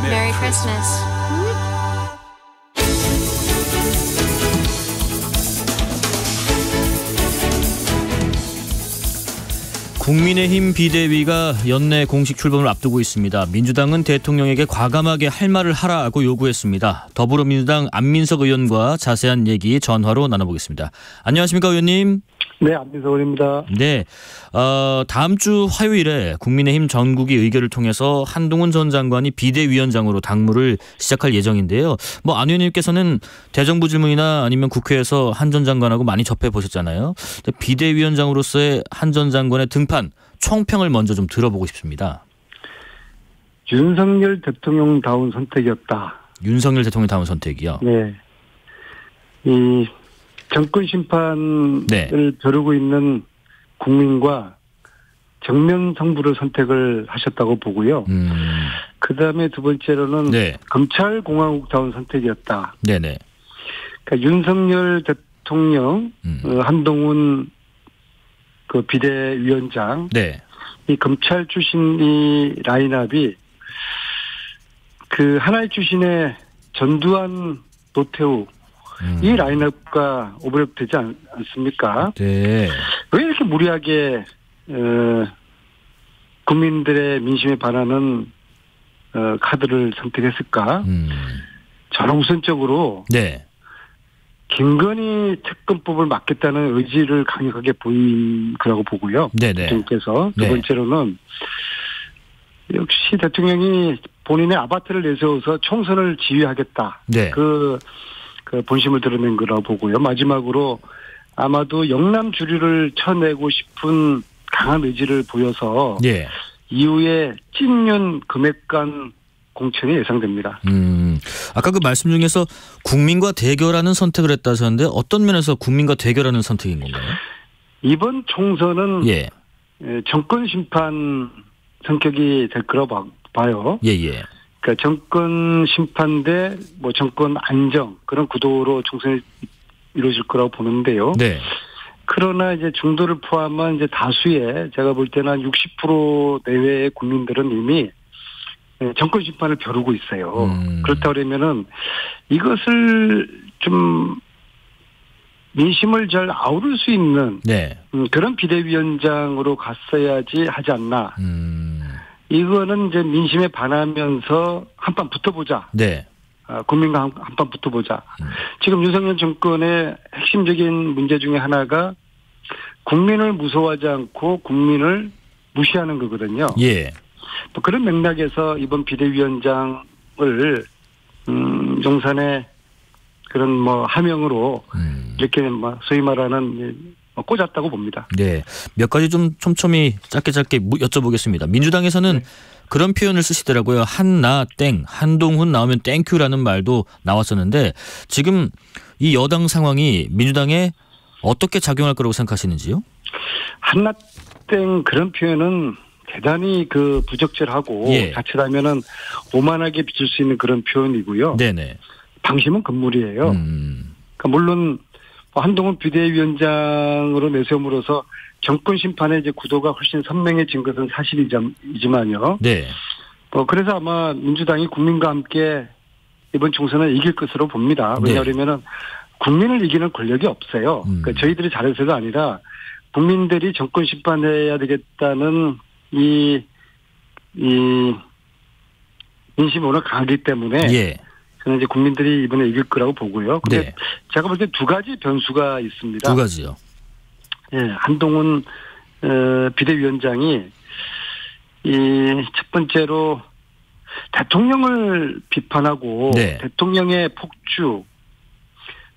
Merry Christmas. 국민의힘 비대위가 연내 공식 출범을 앞두고 있습니다. 민주당은 대통령에게 과감하게 할 말을 하라고 요구했습니다. 더불어민주당 안민석 의원과 자세한 얘기 전화로 나눠보겠습니다. 안녕하십니까 의원님? 네, 안민석 의원입니다. 네, 다음 주 화요일에 국민의힘 전국위 의결을 통해서 한동훈 전 장관이 비대위원장으로 당무를 시작할 예정인데요. 안 의원님께서는 대정부 질문이나 아니면 국회에서 한 전 장관하고 많이 접해 보셨잖아요. 비대위원장으로서의 한 전 장관의 등판 총평을 먼저 좀 들어보고 싶습니다. 윤석열 대통령다운 선택이었다. 윤석열 대통령다운 선택이요? 네. 이 정권 심판을 벼르고 있는 국민과 정면 승부를 선택을 하셨다고 보고요. 그다음에 두 번째로는 검찰공화국다운 선택이었다. 네네. 그러니까 윤석열 대통령, 한동훈 그 비대위원장, 이 검찰 출신 이 라인업이 그 하나의 출신의 전두환, 노태우 이 라인업과 오버랩되지 않습니까? 네. 왜 이렇게 무리하게 국민들의 민심에 반하는 카드를 선택했을까? 저는 우선적으로 김건희 특검법을 막겠다는 의지를 강력하게 보인 거라고 보고요. 대통령께서 두 번째로는 역시 대통령이 본인의 아바타를 내세워서 총선을 지휘하겠다. 그 본심을 드러낸 거라고 보고요. 마지막으로 아마도 영남 주류를 쳐내고 싶은 강한 의지를 보여서 이후에 찐윤 금액간 공천이 예상됩니다. 아까 그 말씀 중에서 국민과 대결하는 선택을 했다 하셨는데 어떤 면에서 국민과 대결하는 선택인 건가요? 이번 총선은 정권 심판 성격이 될 거라고 봐요. 그러니까 정권 심판 대 정권 안정 그런 구도로 총선이 이루어질 거라고 보는데요. 그러나 이제 중도를 포함한 이제 다수의 제가 볼 때는 한 60% 내외의 국민들은 이미 정권 심판을 벼르고 있어요. 그렇다 그러면은 이것을 좀 민심을 잘 아우를 수 있는 그런 비대위원장으로 갔어야지 하지 않나. 이거는 이제 민심에 반하면서 한판 붙어보자. 국민과 한판 붙어보자. 지금 윤석열 정권의 핵심적인 문제 중에 하나가 국민을 무서워하지 않고 국민을 무시하는 거거든요. 또 그런 맥락에서 이번 비대위원장을 용산의 그런 하명으로 이렇게 소위 말하는 꽂았다고 봅니다. 몇 가지 좀 촘촘히 짧게 여쭤보겠습니다. 민주당에서는 그런 표현을 쓰시더라고요. 한나 땡, 한동훈 나오면 땡큐라는 말도 나왔었는데 지금 이 여당 상황이 민주당에 어떻게 작용할 거라고 생각하시는지요? 한나 땡 그런 표현은 대단히 부적절하고 자칫하면은 오만하게 비칠 수 있는 그런 표현이고요. 방심은 금물이에요. 그러니까 물론 한동훈 비대위원장으로 내세움으로써 정권 심판의 이제 구도가 훨씬 선명해진 것은 사실이지만요. 그래서 아마 민주당이 국민과 함께 이번 총선을 이길 것으로 봅니다. 왜냐하면은 국민을 이기는 권력이 없어요. 그러니까 저희들이 잘해서가 아니라 국민들이 정권 심판해야 되겠다는 이 민심이 워낙 강하기 때문에 저는 이제 국민들이 이번에 이길 거라고 보고요. 근데 제가 볼 때 두 가지 변수가 있습니다. 두 가지요. 한동훈 비대위원장이 첫 번째로 대통령을 비판하고 대통령의 폭주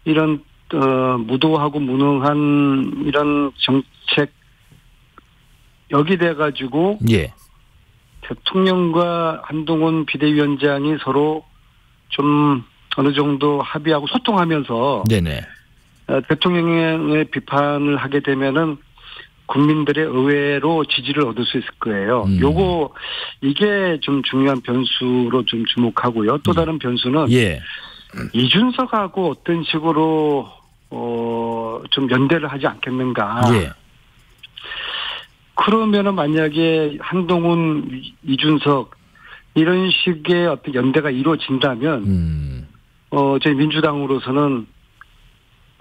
이런 무도하고 무능한 이런 정책 여기 돼 가지고 대통령과 한동훈 비대위원장이 서로 좀 어느 정도 합의하고 소통하면서 대통령의 비판을 하게 되면은 국민들의 의외로 지지를 얻을 수 있을 거예요. 이게 좀 중요한 변수로 좀 주목하고요. 또 다른 변수는 이준석하고 어떤 식으로 좀 연대를 하지 않겠는가. 그러면은 만약에 한동훈, 이준석 이런 식의 어떤 연대가 이루어진다면 저희 민주당으로서는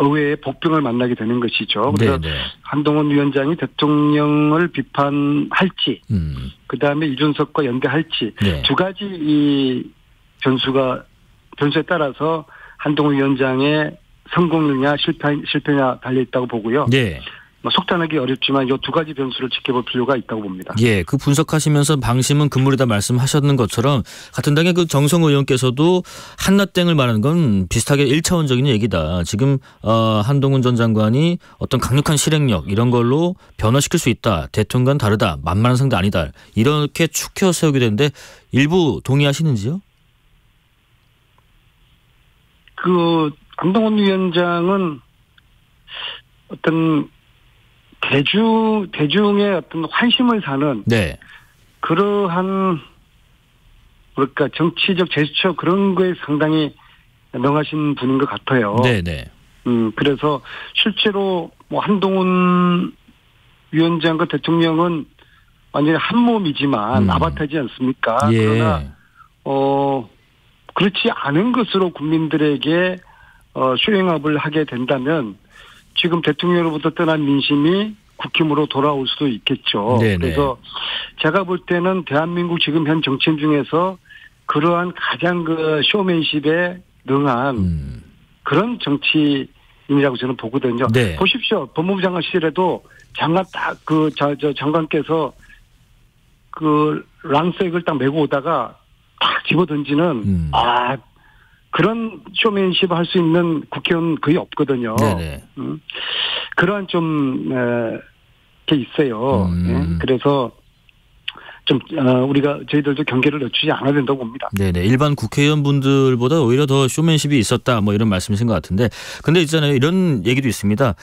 의회의 복병을 만나게 되는 것이죠. 그래서 네네. 한동훈 위원장이 대통령을 비판할지, 그다음에 이준석과 연대할지 네. 두 가지 이 변수에 따라서 한동훈 위원장의 성공이냐 실패냐 달려 있다고 보고요. 네. 속단하기 어렵지만 이 두 가지 변수를 지켜볼 필요가 있다고 봅니다. 예, 그 분석하시면서 방심은 금물이다 말씀하셨는 것처럼 같은 당의 그 정성 의원께서도 한나땡을 말하는 건 비슷하게 1차원적인 얘기다. 지금 한동훈 전 장관이 어떤 강력한 실행력 이런 걸로 변화시킬 수 있다. 대통령과는 다르다. 만만한 상대 아니다. 이렇게 축혀 세우게 되는데 일부 동의하시는지요? 한동훈 위원장은 어떤 대중의 어떤 환심을 사는 네. 그러한 뭐랄까 정치적 제스처 그런 거에 상당히 명하신 분인 것 같아요. 네네. 그래서 실제로 뭐 한동훈 위원장과 대통령은 완전히 한 몸이지만 아바타지 않습니까? 예. 그러나 그렇지 않은 것으로 국민들에게 슈링업을 하게 된다면. 지금 대통령으로부터 떠난 민심이 국힘으로 돌아올 수도 있겠죠. 네네. 그래서 제가 볼 때는 대한민국 지금 현 정치인 중에서 그러한 가장 쇼맨십에 능한 그런 정치인이라고 저는 보거든요. 네. 보십시오. 법무부 장관 시절에도 장관께서 랑색을 딱 메고 오다가 딱 집어 던지는 그런 쇼맨십 할 수 있는 국회의원 거의 없거든요. 그러한 게 있어요. 그래서 좀 저희들도 경계를 늦추지 않아야 된다고 봅니다. 네네. 일반 국회의원분들보다 오히려 더 쇼맨십이 있었다 뭐 이런 말씀이신 것 같은데 근데 있잖아요. 이런 얘기도 있습니다.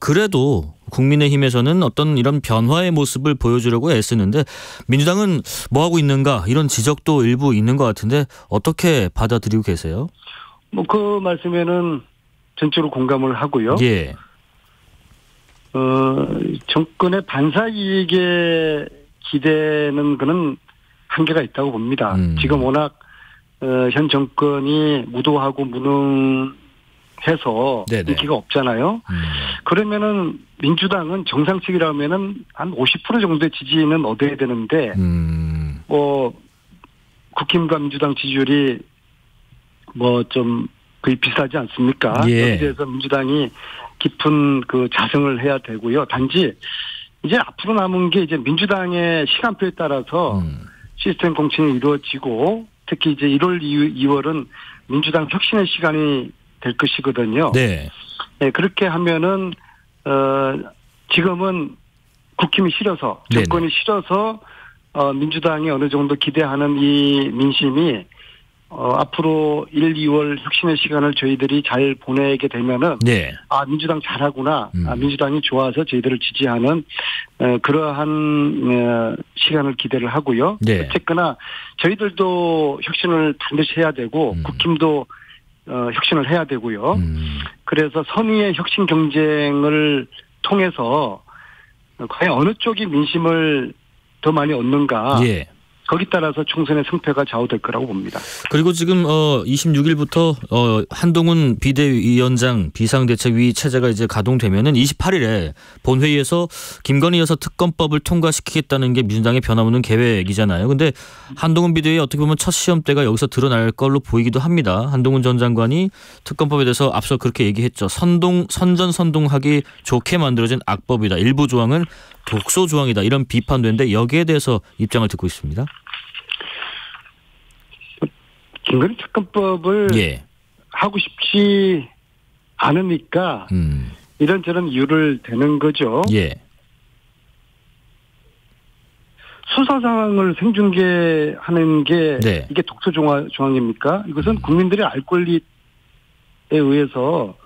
그래도 국민의힘에서는 어떤 이런 변화의 모습을 보여주려고 애쓰는데 민주당은 뭐 하고 있는가 이런 지적도 일부 있는 것 같은데 어떻게 받아들이고 계세요? 그 말씀에는 전적으로 공감을 하고요. 예. 정권의 반사 이익에 기대는 그는 한계가 있다고 봅니다. 지금 워낙 현 정권이 무도하고 무능해서 네네. 인기가 없잖아요. 그러면은 민주당은 정상적이라면은 한 50% 정도의 지지는 얻어야 되는데 국힘과 민주당 지지율이 좀 거의 비슷하지 않습니까? 예. 여기에 대해서 민주당이 깊은 자성을 해야 되고요. 단지 이제 앞으로 남은 게 이제 민주당의 시간표에 따라서 시스템 공천이 이루어지고 특히 이제 1월, 2월은 민주당 혁신의 시간이 될 것이거든요. 네. 네, 그렇게 하면은 지금은 국힘이 싫어서 정권이 싫어서 민주당이 어느 정도 기대하는 이 민심이 앞으로 1, 2월 혁신의 시간을 저희들이 잘 보내게 되면은 네. 민주당 잘하구나. 민주당이 좋아서 저희들을 지지하는 그러한 시간을 기대를 하고요. 네. 어쨌거나 저희들도 혁신을 반드시 해야 되고 국힘도 혁신을 해야 되고요. 그래서 선의의 혁신 경쟁을 통해서 과연 어느 쪽이 민심을 더 많이 얻는가. 예. 거기 따라서 총선의 승패가 좌우될 거라고 봅니다. 그리고 지금 26일부터 한동훈 비대위원장 비상대책위 체제가 이제 가동되면은 28일에 본회의에서 김건희 여사 특검법을 통과시키겠다는 게 민주당의 변함없는 계획이잖아요. 근데 한동훈 비대위 어떻게 보면 첫 시험대가 여기서 드러날 걸로 보이기도 합니다. 한동훈 전 장관이 특검법에 대해서 앞서 그렇게 얘기했죠. 선전선동하기 좋게 만들어진 악법이다. 일부 조항은 독소 조항이다. 이런 비판도 했는데 여기에 대해서 입장을 듣고 있습니다. 김건희 특검법을 예. 하고 싶지 않으니까 이런저런 이유를 대는 거죠. 예. 수사 상황을 생중계하는 게 네. 이게 독소 조항입니까? 이것은 국민들의 알 권리에 의해서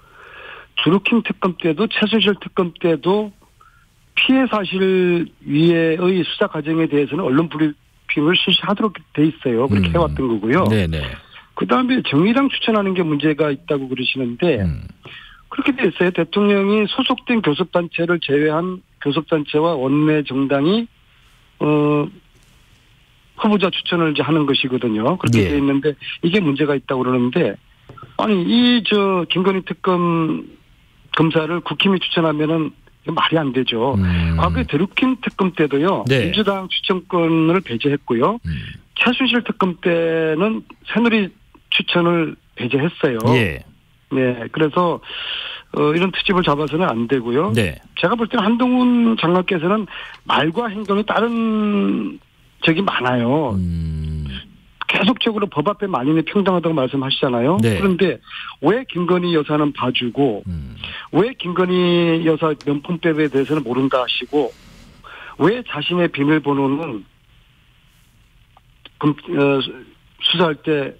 주루킹 특검 때도 최순실 특검 때도 피해 사실 위에의 수사 과정에 대해서는 언론 브리핑을 실시하도록 돼 있어요. 그렇게 해왔던 거고요. 네네. 그다음에 정의당 추천하는 게 문제가 있다고 그러시는데 그렇게 돼 있어요. 대통령이 소속된 교섭단체를 제외한 교섭단체와 원내 정당이 후보자 추천을 이제 하는 것이거든요. 그렇게 돼 있는데 이게 문제가 있다고 그러는데 아니 김건희 특검 검사를 국힘이 추천하면은 말이 안 되죠. 과거에 드루킹 특검 때도요. 민주당 추천권을 배제했고요. 최순실 특검 때는 새누리 추천을 배제했어요. 네, 그래서 이런 트집을 잡아서는 안 되고요. 제가 볼 때는 한동훈 장관께서는 말과 행동이 다른 적이 많아요. 계속적으로 법 앞에 만인이 평등하다고 말씀하시잖아요. 그런데 왜 김건희 여사는 봐주고 왜 김건희 여사 명품백에 대해서는 모른다 하시고 왜 자신의 비밀번호는 수사할 때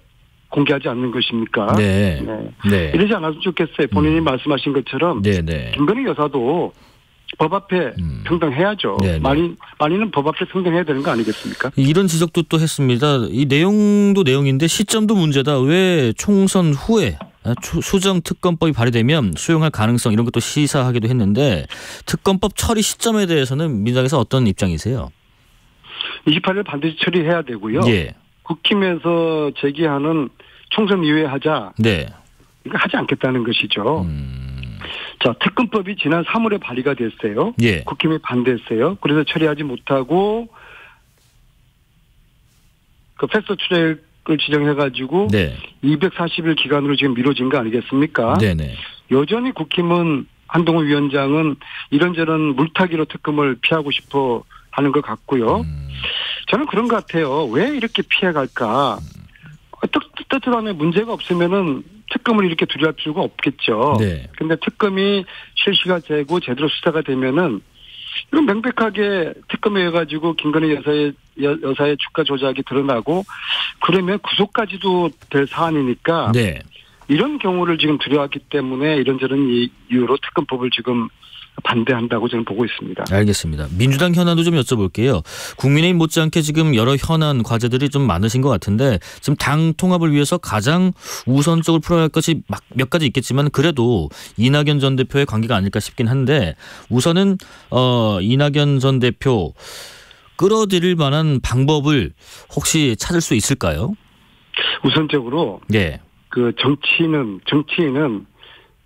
공개하지 않는 것입니까? 이러지 않았으면 좋겠어요. 본인이 말씀하신 것처럼 김건희 여사도 법 앞에 평등해야죠. 만인은 법 앞에 평등해야 되는 거 아니겠습니까? 이런 지적도 또 했습니다. 이 내용도 내용인데 시점도 문제다. 왜 총선 후에 수정특검법이 발의되면 수용할 가능성 이런 것도 시사하기도 했는데 특검법 처리 시점에 대해서는 민주당에서 어떤 입장이세요? 28일 반드시 처리해야 되고요. 국힘에서 제기하는 총선 이후에 하자. 이거 하지 않겠다는 것이죠. 자, 특검법이 지난 3월에 발의가 됐어요. 국힘이 반대했어요. 그래서 처리하지 못하고 그 패스트 트랙을 지정해가지고 240일 기간으로 지금 미뤄진 거 아니겠습니까? 여전히 국힘은 한동훈 위원장은 이런저런 물타기로 특검을 피하고 싶어 하는 것 같고요. 저는 그런 것 같아요. 왜 이렇게 피해갈까? 뜻하면 문제가 없으면은 특검을 이렇게 두려워할 필요가 없겠죠. 근데 특검이 실시가 되고 제대로 수사가 되면은 이건 명백하게 특검에 해가지고 김건희 여사의 주가 조작이 드러나고 그러면 구속까지도 될 사안이니까 이런 경우를 지금 두려워하기 때문에 이런저런 이유로 특검법을 지금 반대한다고 저는 보고 있습니다. 알겠습니다. 민주당 현안도 좀 여쭤볼게요. 국민의힘 못지않게 지금 여러 현안 과제들이 좀 많으신 것 같은데 지금 당 통합을 위해서 가장 우선적으로 풀어야 할 것이 몇 가지 있겠지만 그래도 이낙연 전 대표의 관계가 아닐까 싶긴 한데 우선은 이낙연 전 대표 끌어들일 만한 방법을 혹시 찾을 수 있을까요? 우선적으로 그 정치인은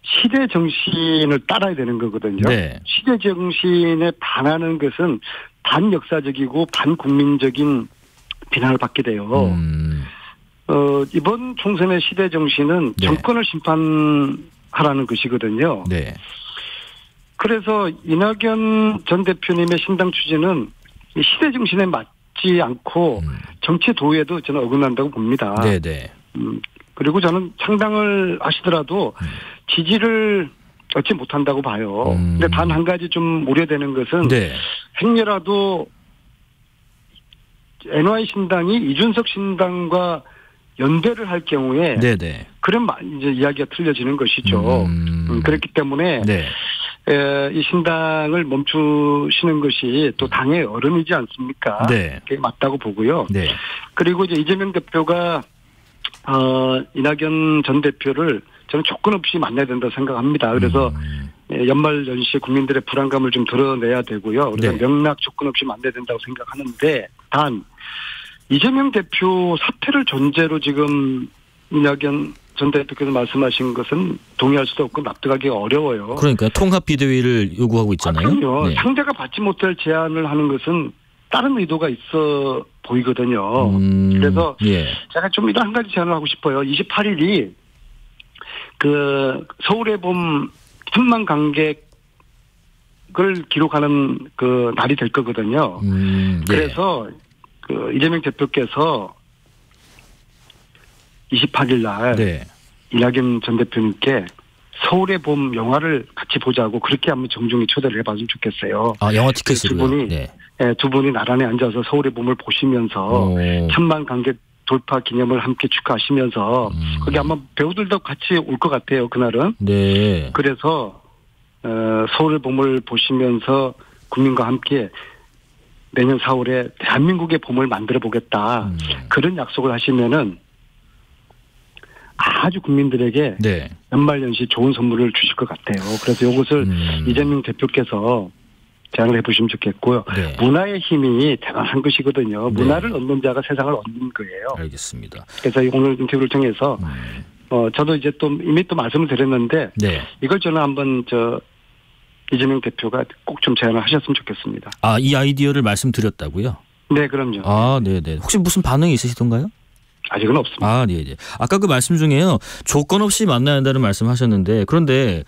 시대 정신을 따라야 되는 거거든요. 시대 정신에 반하는 것은 반역사적이고 반국민적인 비난을 받게 돼요. 이번 총선의 시대 정신은 정권을 심판하라는 것이거든요. 그래서 이낙연 전 대표님의 신당 추진은 시대 정신에 맞지 않고 정치 도의에도 저는 어긋난다고 봅니다. 그리고 저는 창당을 하시더라도 지지를 얻지 못한다고 봐요. 근데 단 한 가지 좀 우려되는 것은 행여라도 NY 신당이 이준석 신당과 연대를 할 경우에 그럼 이제 이야기가 틀려지는 것이죠. 그렇기 때문에 이 신당을 멈추시는 것이 또 당의 어른이지 않습니까? 그게 맞다고 보고요. 그리고 이제 이재명 대표가 이낙연 전 대표를 저는 조건 없이 만나야 된다고 생각합니다. 그래서 연말 연시에 국민들의 불안감을 좀 드러내야 되고요. 그래서 명락 조건 없이 만나야 된다고 생각하는데 단 이재명 대표 사퇴를 전제로 지금 이낙연 전 대표께서 말씀하신 것은 동의할 수도 없고 납득하기가 어려워요. 그러니까 통합 비대위를 요구하고 있잖아요. 그럼요. 상대가 받지 못할 제안을 하는 것은 다른 의도가 있어 보이거든요. 그래서 제가 좀 이런 한 가지 제안을 하고 싶어요. 28일이 그 서울의 봄 1000만 관객을 기록하는 그 날이 될 거거든요. 그래서 그 이재명 대표께서 28일 날 이낙연 전 대표님께 서울의 봄 영화를 같이 보자고 그렇게 한번 정중히 초대를 해봤으면 좋겠어요. 영화 티켓으로요? 두 분이 나란히 앉아서 서울의 봄을 보시면서 1000만 관객 돌파 기념을 함께 축하하시면서 거기 아마 배우들도 같이 올 것 같아요. 그날은. 그래서 서울의 봄을 보시면서 국민과 함께 내년 4월에 대한민국의 봄을 만들어 보겠다. 그런 약속을 하시면은 아주 국민들에게 연말연시 좋은 선물을 주실 것 같아요. 그래서 이것을 이재명 대표께서 제안을 해보시면 좋겠고요. 네. 문화의 힘이 대단한 것이거든요. 네. 문화를 얻는 자가 세상을 얻는 거예요. 알겠습니다. 그래서 오늘 인터뷰를 통해서 저도 이제 또 이미 또 말씀을 드렸는데 네. 이걸 저는 한번 이재명 대표가 꼭 좀 제안을 하셨으면 좋겠습니다. 아, 이 아이디어를 말씀드렸다고요? 네, 그럼요. 아, 네네. 혹시 무슨 반응이 있으시던가요? 아직은 없습니다. 아, 네. 아까 그 말씀 중에요. 조건 없이 만나야 한다는 말씀하셨는데 그런데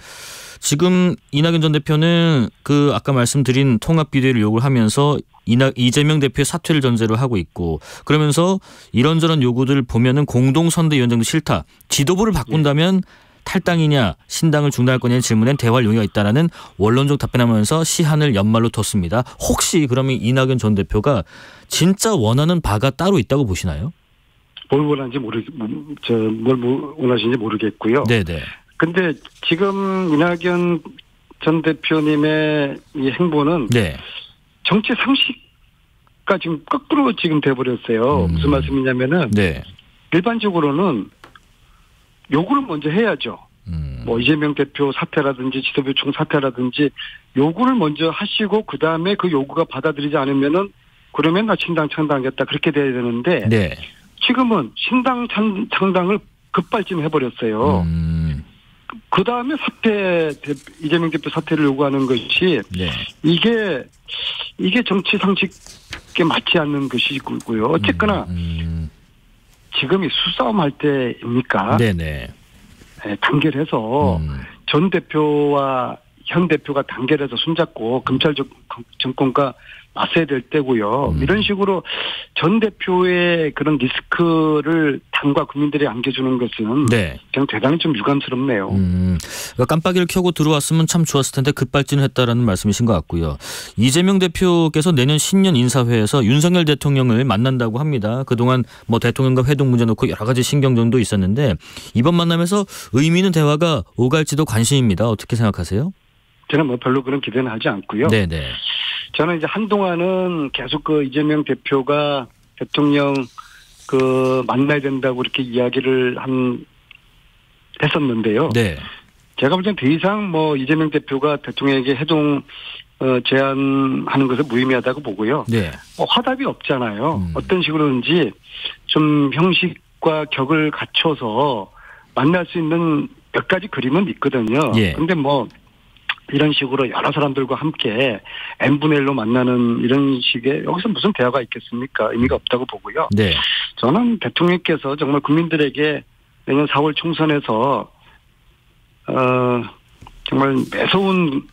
지금 이낙연 전 대표는 그 아까 말씀드린 통합 비대위를 요구를 하면서 이재명 대표의 사퇴를 전제로 하고 있고 그러면서 이런저런 요구들을 보면은 공동선대위원장도 싫다. 지도부를 바꾼다면 탈당이냐 신당을 중단할 거냐는 질문엔 대화할 용의가 있다라는 원론적 답변하면서 시한을 연말로 뒀습니다. 혹시 그러면 이낙연 전 대표가 진짜 원하는 바가 따로 있다고 보시나요? 뭘 원하는지 뭘 원하시는지 모르겠고요. 네네. 근데 지금 이낙연 전 대표님의 이 행보는 네. 정치 상식과 지금 거꾸로 지금 돼버렸어요. 무슨 말씀이냐면은 네. 일반적으로는 요구를 먼저 해야죠. 뭐 이재명 대표 사퇴라든지 지도부 총사퇴라든지 요구를 먼저 하시고 그 다음에 그 요구가 받아들이지 않으면은 그러면 나 신당 창당하겠다 그렇게 돼야 되는데 네. 지금은 신당 창당을 급발진해버렸어요. 그 다음에 이재명 대표 사퇴를 요구하는 것이 네. 이게 정치 상식에 맞지 않는 것이고요. 어쨌거나 지금이 수싸움 할 때입니까? 네네. 단결해서 전 대표와 현 대표가 단결해서 손잡고 검찰 정권과 맞서야 될 때고요. 이런 식으로 전 대표의 그런 리스크를 당과 국민들이 안겨주는 것은 네. 그냥 대단히 좀 유감스럽네요. 그러니까 깜빡이를 켜고 들어왔으면 참 좋았을 텐데 급발진을 했다라는 말씀이신 것 같고요. 이재명 대표께서 내년 신년 인사회에서 윤석열 대통령을 만난다고 합니다. 그동안 뭐 대통령과 회동 문제 놓고 여러 가지 신경전도 있었는데 이번 만남에서 의미 있는 대화가 오갈지도 관심입니다. 어떻게 생각하세요? 저는 뭐 별로 그런 기대는 하지 않고요. 네네. 저는 이제 한동안은 계속 그 이재명 대표가 대통령 만나야 된다고 이렇게 이야기를 했었는데요. 네. 제가 볼 땐 더 이상 뭐 이재명 대표가 대통령에게 회동 제안하는 것은 무의미하다고 보고요. 네. 화답이 없잖아요. 어떤 식으로든지 좀 형식과 격을 갖춰서 만날 수 있는 몇 가지 그림은 있거든요. 예. 근데 뭐 이런 식으로 여러 사람들과 함께 n분의 1로 만나는 이런 식의 여기서 무슨 대화가 있겠습니까? 의미가 없다고 보고요. 네. 저는 대통령께서 정말 국민들에게 내년 4월 총선에서 정말 매서운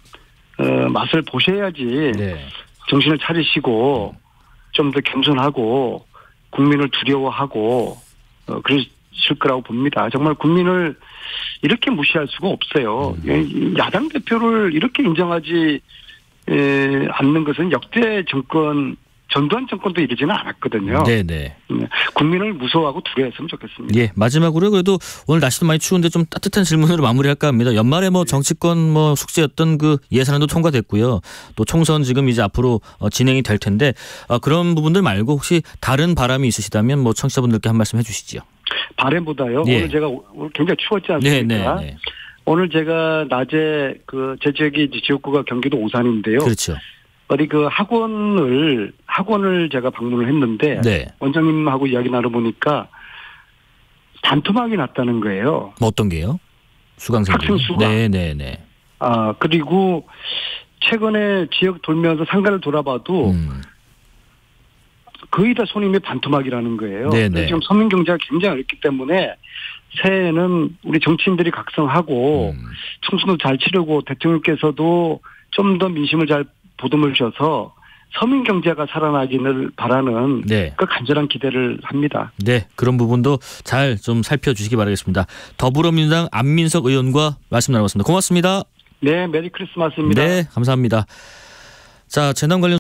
맛을 보셔야지 네. 정신을 차리시고 좀 더 겸손하고 국민을 두려워하고 그러실 거라고 봅니다. 정말 국민을 이렇게 무시할 수가 없어요. 야당 대표를 이렇게 인정하지 않는 것은 역대 정권, 전두환 정권도 이러지는 않았거든요. 네네. 국민을 무서워하고 두려워했으면 좋겠습니다. 예, 마지막으로 그래도 오늘 날씨도 많이 추운데 좀 따뜻한 질문으로 마무리할까 합니다. 연말에 뭐 정치권 뭐 숙제였던 그 예산안도 통과됐고요. 또 총선 지금 이제 앞으로 진행이 될 텐데 그런 부분들 말고 혹시 다른 바람이 있으시다면 뭐 청취자분들께 한 말씀 해주시죠. 바람보다요. 예. 오늘 제가 굉장히 추웠지 않습니까? 네. 오늘 제가 낮에 제 지역이 지역구가 경기도 오산인데요. 그렇죠. 어디 학원을 제가 방문을 했는데 네. 원장님하고 이야기 나눠보니까 반토막이 났다는 거예요. 뭐 어떤 게요? 수강생들. 학생 수가. 네네네. 그리고 최근에 지역 돌면서 상가를 돌아봐도 거의 다 손님이 반토막이라는 거예요. 네네. 지금 서민 경제가 굉장히 어렵기 때문에 새해에는 우리 정치인들이 각성하고 총선도 잘 치르고 대통령께서도 좀 더 민심을 잘 보듬으셔서 서민 경제가 살아나기를 바라는 그 간절한 기대를 합니다. 네, 그런 부분도 잘 좀 살펴주시기 바라겠습니다. 더불어민주당 안민석 의원과 말씀 나눠봤습니다. 고맙습니다. 네, 메리 크리스마스입니다. 네, 감사합니다. 자, 재난 관련